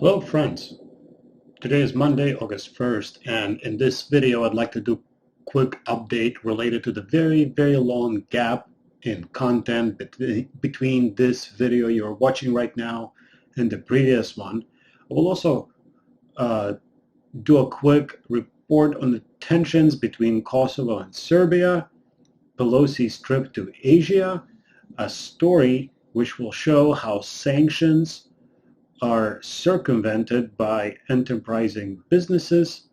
Hello friends, today is Monday, August 1st, and in this video I'd like to do a quick update related to the very long gap in content between this video you're watching right now and the previous one. I will also do a quick report on the tensions between Kosovo and Serbia, Pelosi's trip to Asia, a story which will show how sanctions are circumvented by enterprising businesses,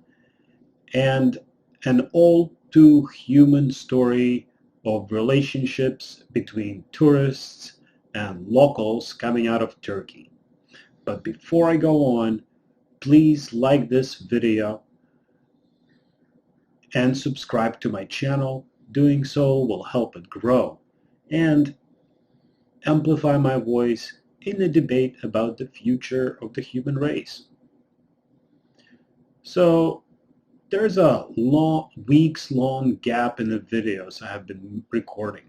and an all too human story of relationships between tourists and locals coming out of Turkey. But before I go on, please like this video and subscribe to my channel. Doing so will help it grow and amplify my voice in the debate about the future of the human race. So there's a weeks-long gap in the videos I have been recording.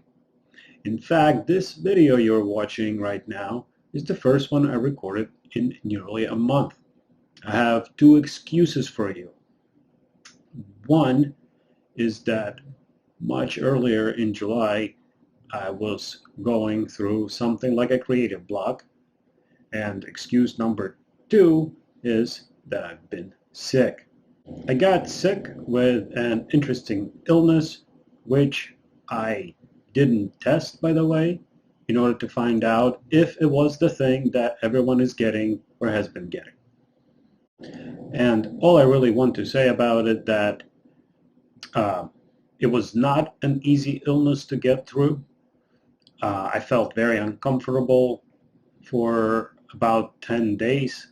In fact, this video you're watching right now is the first one I recorded in nearly a month. I have two excuses for you. One is that much earlier in July, I was going through something like a creative block, and excuse number two is that I've been sick. I got sick with an interesting illness, which I didn't test, by the way, in order to find out if it was the thing that everyone is getting or has been getting. And all I really want to say about it that it was not an easy illness to get through. I felt very uncomfortable for about 10 days.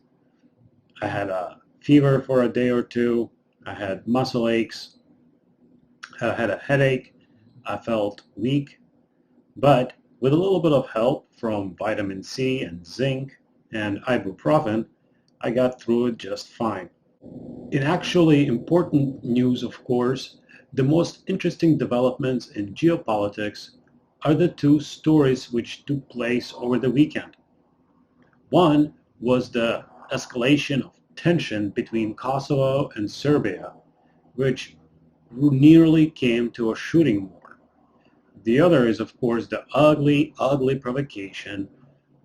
I had a fever for a day or two. I had muscle aches. I had a headache. I felt weak. But with a little bit of help from vitamin C and zinc and ibuprofen, I got through it just fine. In actually important news, of course, the most interesting developments in geopolitics are the two stories which took place over the weekend. One was the escalation of tension between Kosovo and Serbia, which nearly came to a shooting war. The other is, of course, the ugly provocation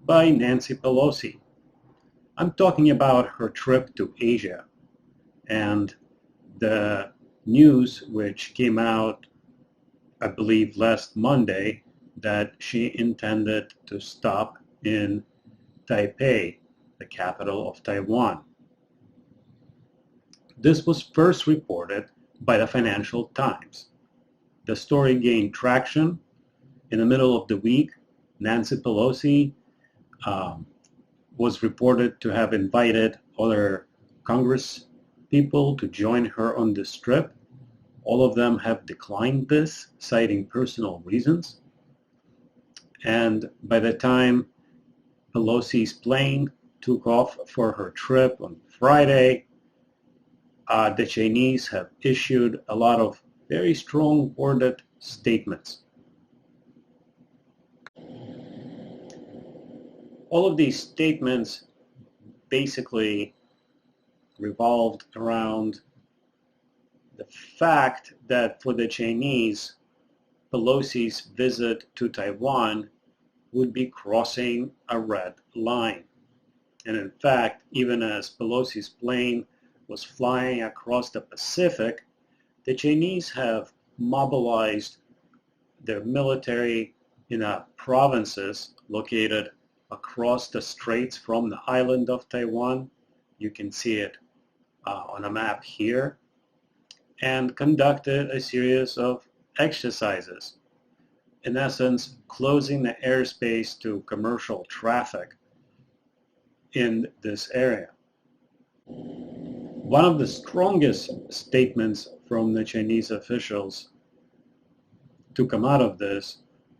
by Nancy Pelosi. I'm talking about her trip to Asia and the news which came out, I believe, last Monday, that she intended to stop in Taipei, the capital of Taiwan. This was first reported by the Financial Times. The story gained traction. In the middle of the week, Nancy Pelosi was reported to have invited other Congress people to join her on this trip. All of them have declined this, citing personal reasons. And by the time Pelosi's plane took off for her trip on Friday, the Chinese have issued a lot of very strong worded statements. All of these statements basically revolved around the fact that for the Chinese, Pelosi's visit to Taiwan would be crossing a red line. And in fact, even as Pelosi's plane was flying across the Pacific, the Chinese have mobilized their military in provinces located across the straits from the island of Taiwan. You can see it on a map here, and conducted a series of exercises, in essence closing the airspace to commercial traffic in this area. One of the strongest statements from the Chinese officials to come out of this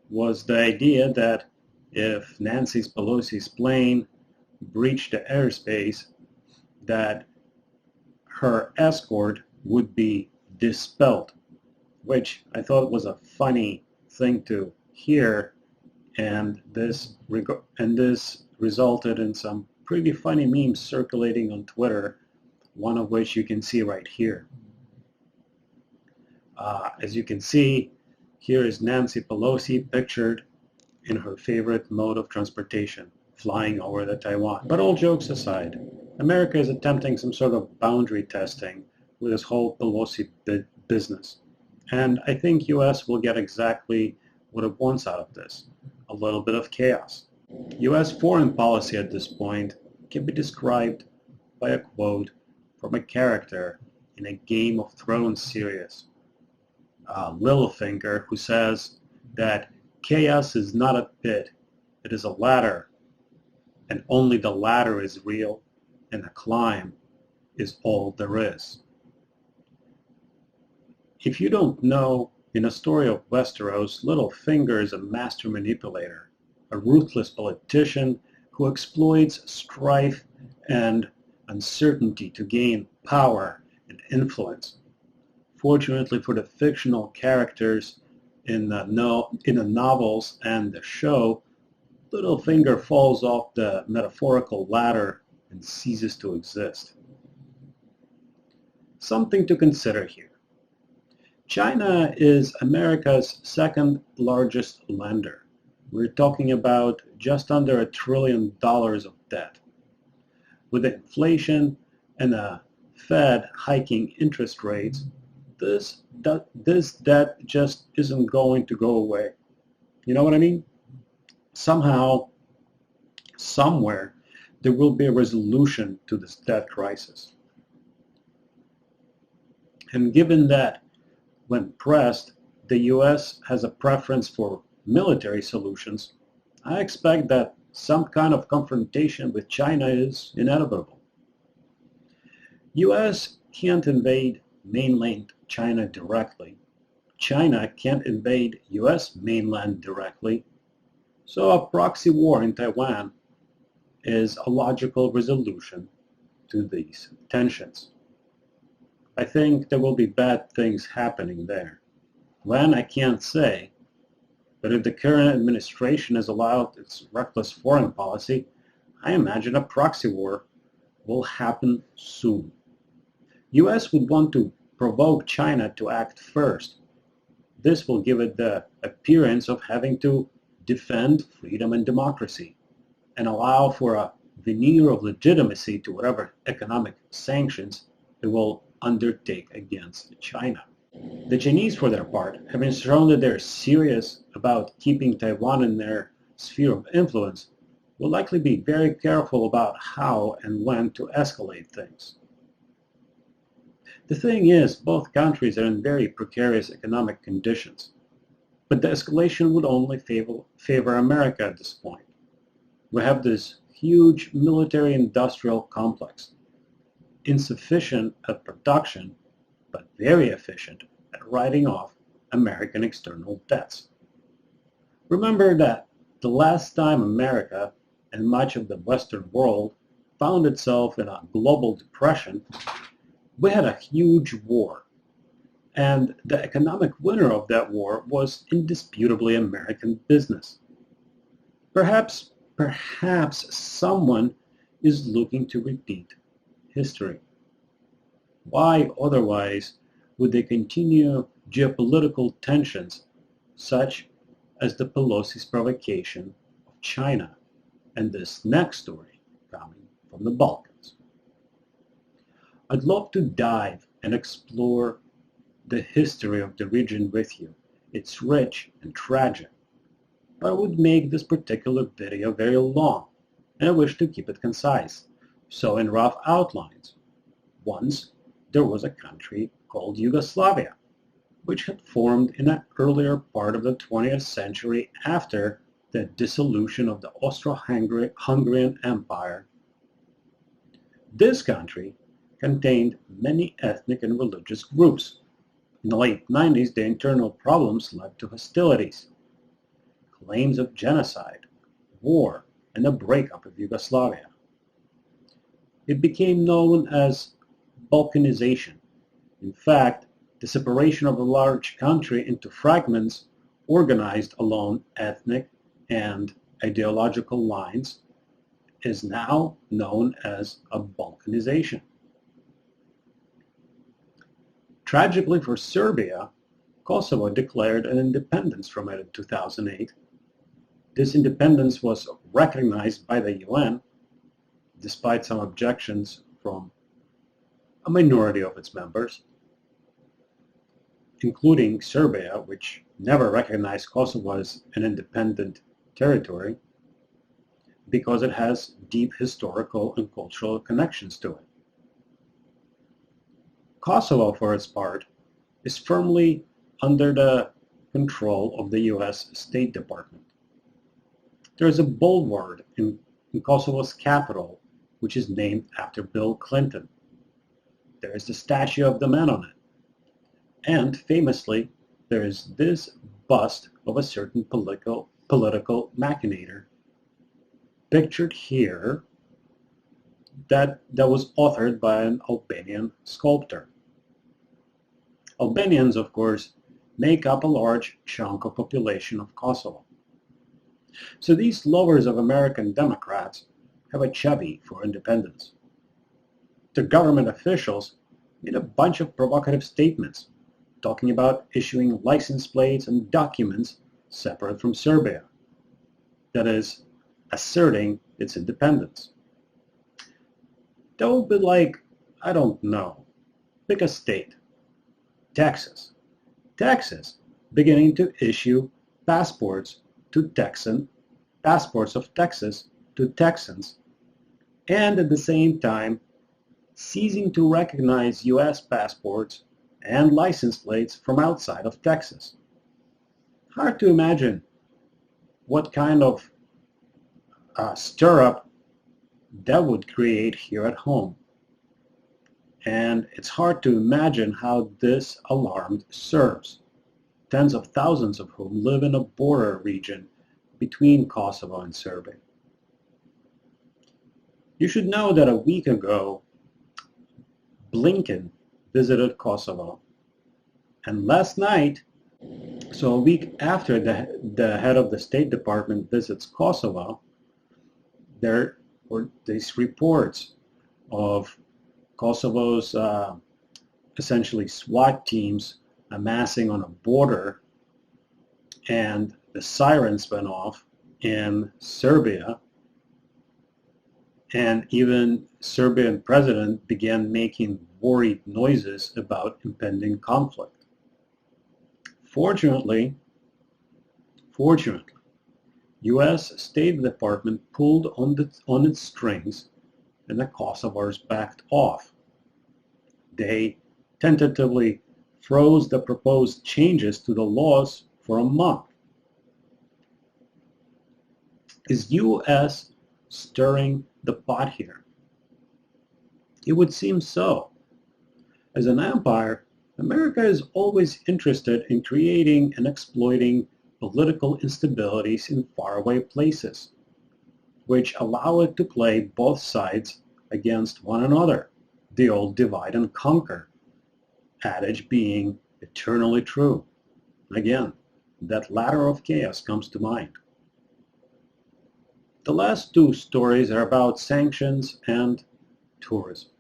was the idea that if Nancy Pelosi's plane breached the airspace, that her escort would be dispelled, which I thought was a funny thing to hear, and this resulted in some pretty funny memes circulating on Twitter, one of which you can see right here. As you can see, here is Nancy Pelosi pictured in her favorite mode of transportation, flying over the Taiwan. But all jokes aside, America is attempting some sort of boundary testing with this whole Pelosi business. And I think U.S. will get exactly what it wants out of this, a little bit of chaos. U.S. foreign policy at this point can be described by a quote from a character in a Game of Thrones series, Littlefinger, who says that chaos is not a pit, it is a ladder, and only the ladder is real, and the climb is all there is. If you don't know, in a story of Westeros, Littlefinger is a master manipulator, a ruthless politician who exploits strife and uncertainty to gain power and influence. Fortunately for the fictional characters in the novels and the show, Littlefinger falls off the metaphorical ladder and ceases to exist. Something to consider here. China is America's second largest lender. We're talking about just under $1 trillion of debt. With inflation and the Fed hiking interest rates, this debt just isn't going to go away. You know what I mean? Somehow, somewhere, there will be a resolution to this debt crisis. And given that, when pressed, the U.S. has a preference for military solutions, I expect that some kind of confrontation with China is inevitable. U.S. can't invade mainland China directly. China can't invade U.S. mainland directly. So a proxy war in Taiwan is a logical resolution to these tensions. I think there will be bad things happening there. When, I can't say, but if the current administration has allowed its reckless foreign policy, I imagine a proxy war will happen soon. U.S. would want to provoke China to act first. This will give it the appearance of having to defend freedom and democracy and allow for a veneer of legitimacy to whatever economic sanctions it will undertake against China. The Chinese, for their part, having shown that they're serious about keeping Taiwan in their sphere of influence, will likely be very careful about how and when to escalate things. The thing is, both countries are in very precarious economic conditions, but the escalation would only favor America at this point. We have this huge military-industrial complex, insufficient at production, but very efficient at writing off American external debts. Remember that the last time America and much of the Western world found itself in a global depression, we had a huge war, and the economic winner of that war was indisputably American business. Perhaps someone is looking to repeat history. Why otherwise would they continue geopolitical tensions such as the Pelosi's provocation of China and this next story coming from the Balkans? I'd love to dive and explore the history of the region with you. It's rich and tragic, but I would make this particular video very long, and I wish to keep it concise. So in rough outlines, once there was a country called Yugoslavia, which had formed in an earlier part of the 20th century after the dissolution of the Austro-Hungarian Empire. This country contained many ethnic and religious groups. In the late 90s, the internal problems led to hostilities, claims of genocide, war, and the breakup of Yugoslavia. It became known as Balkanization. In fact, the separation of a large country into fragments organized along ethnic and ideological lines is now known as a balkanization. Tragically for Serbia, Kosovo declared an independence from it in 2008. This independence was recognized by the UN, despite some objections from a minority of its members, including Serbia, which never recognized Kosovo as an independent territory because it has deep historical and cultural connections to it. Kosovo, for its part, is firmly under the control of the US State Department. There is a bulwark in Kosovo's capital which is named after Bill Clinton. There is the statue of the man on it. And famously, there is this bust of a certain political machinator pictured here that was authored by an Albanian sculptor. Albanians, of course, make up a large chunk of population of Kosovo. So these lovers of American Democrats have a chubby for independence. The government officials made a bunch of provocative statements talking about issuing license plates and documents separate from Serbia, that is, asserting its independence. That would be like, I don't know, pick a state. Texas. Texas beginning to issue passports of Texas to Texans, and at the same time ceasing to recognize US passports and license plates from outside of Texas. Hard to imagine what kind of stir-up that would create here at home. And it's hard to imagine how this alarmed Serbs, tens of thousands of whom live in a border region between Kosovo and Serbia. You should know that a week ago, Blinken visited Kosovo. And last night, so a week after the head of the State Department visits Kosovo, there were these reports of Kosovo's essentially SWAT teams amassing on a border, and the sirens went off in Serbia, and even Serbian president began making worried noises about impending conflict. Fortunately, U.S. State Department pulled on its strings, and the Kosovars backed off. They tentatively froze the proposed changes to the laws for a month. Is U.S. stirring the pot here? It would seem so. As an empire, America is always interested in creating and exploiting political instabilities in faraway places, which allow it to play both sides against one another, the old divide and conquer adage being eternally true. Again, that ladder of chaos comes to mind. The last two stories are about sanctions and tourism.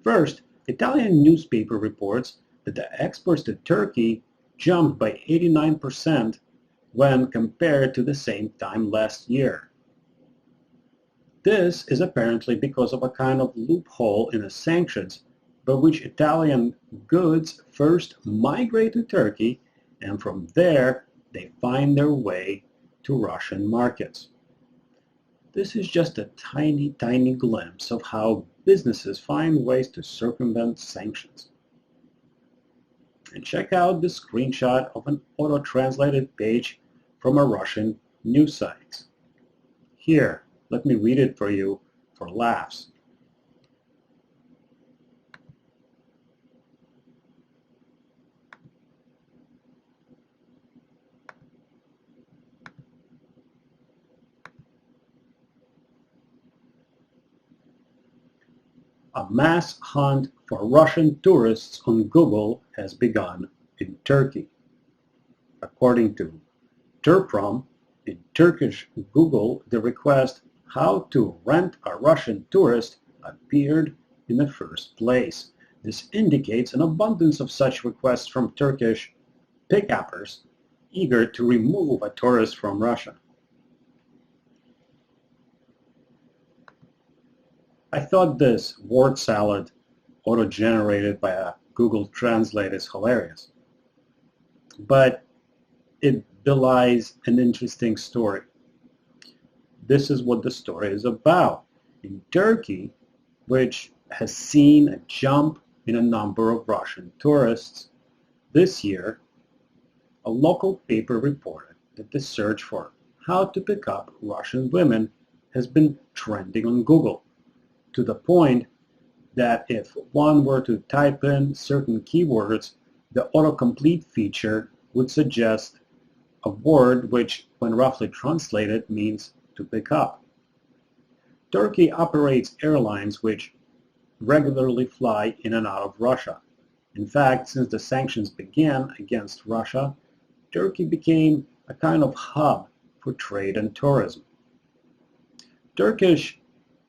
First, Italian newspaper reports that the exports to Turkey jumped by 89% when compared to the same time last year. This is apparently because of a kind of loophole in the sanctions by which Italian goods first migrate to Turkey, and from there they find their way to Russian markets. This is just a tiny, tiny glimpse of how businesses find ways to circumvent sanctions. And check out the screenshot of an auto-translated page from a Russian news site. Here, let me read it for you for laughs. A mass hunt for Russian tourists on Google has begun in Turkey. According to Turprom, in Turkish Google, the request, how to rent a Russian tourist appeared in the first place. This indicates an abundance of such requests from Turkish pick-uppers eager to remove a tourist from Russia. I thought this word salad auto-generated by a Google Translate is hilarious, but it belies an interesting story. This is what the story is about. In Turkey, which has seen a jump in a number of Russian tourists this year, a local paper reported that the search for how to pick up Russian women has been trending on Google, to the point that if one were to type in certain keywords, the autocomplete feature would suggest a word which, when roughly translated, means to pick up. Turkey operates airlines which regularly fly in and out of Russia. In fact, since the sanctions began against Russia, Turkey became a kind of hub for trade and tourism. Turkish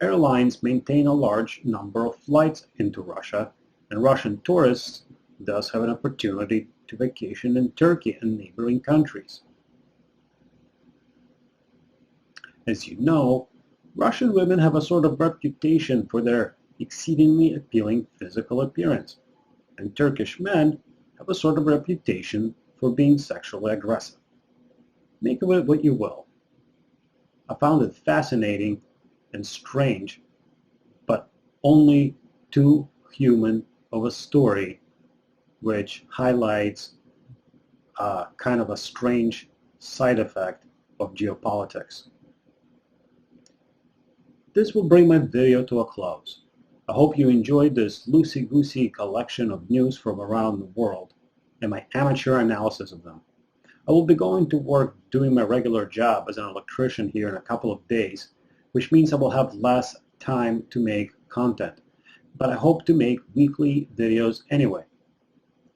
airlines maintain a large number of flights into Russia, and Russian tourists thus have an opportunity to vacation in Turkey and neighboring countries. As you know, Russian women have a sort of reputation for their exceedingly appealing physical appearance, and Turkish men have a sort of reputation for being sexually aggressive. Make of it what you will. I found it fascinating and strange, but only too human of a story which highlights kind of a strange side effect of geopolitics. This will bring my video to a close. I hope you enjoyed this loosey-goosey collection of news from around the world and my amateur analysis of them. I will be going to work doing my regular job as an electrician here in a couple of days, which means I will have less time to make content. But I hope to make weekly videos anyway.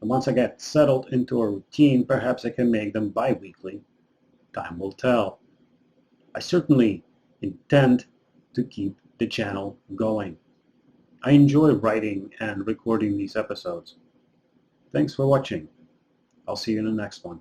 And once I get settled into a routine, perhaps I can make them bi-weekly. Time will tell. I certainly intend to keep the channel going. I enjoy writing and recording these episodes. Thanks for watching. I'll see you in the next one.